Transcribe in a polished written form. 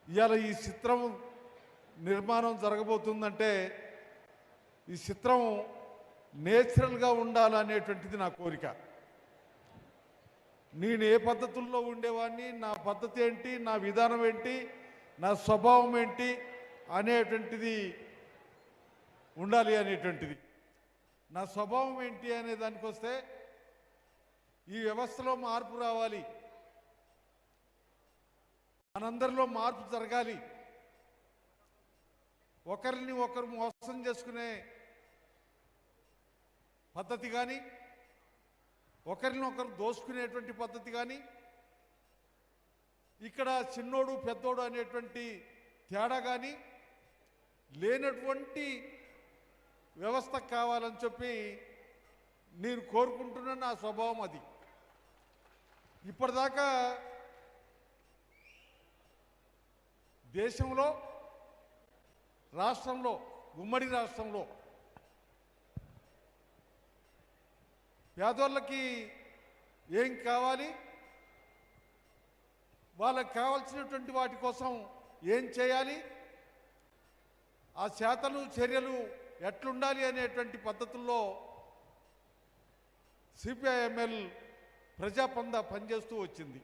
ఇవాళ ఈ చిత్రం నిర్మాణం జరగబోతుందంటే ఈ చిత్రం నేచురల్గా ఉండాలనేటువంటిది నా కోరిక. నేను ఏ పద్ధతుల్లో ఉండేవాడిని, నా పద్ధతి ఏంటి, నా విధానం ఏంటి, నా స్వభావం ఏంటి అనేటువంటిది ఉండాలి అనేటువంటిది. నా స్వభావం ఏంటి అనే దానికి వస్తే ఈ వ్యవస్థలో మార్పు రావాలి, మనందరిలో మార్పు జరగాలి. ఒకరిని ఒకరు మోసం చేసుకునే పద్ధతి కానీ, ఒకరిని ఒకరు దోసుకునేటువంటి పద్ధతి కానీ, ఇక్కడ చిన్నోడు పెద్దోడు అనేటువంటి తేడా కానీ లేనటువంటి వ్యవస్థ కావాలని చెప్పి నేను కోరుకుంటున్న నా స్వభావం అది. ఇప్పటిదాకా దేశంలో, రాష్ట్రంలో, ఉమ్మడి రాష్ట్రంలో పేదోళ్ళకి ఏం కావాలి, వాళ్ళకి కావాల్సినటువంటి వాటి కోసం ఏం చేయాలి, ఆ చేతలు చర్యలు ఎట్లుండాలి అనేటువంటి పద్ధతుల్లో సిపిఐఎంఎల్ ప్రజాపంద పనిచేస్తూ వచ్చింది.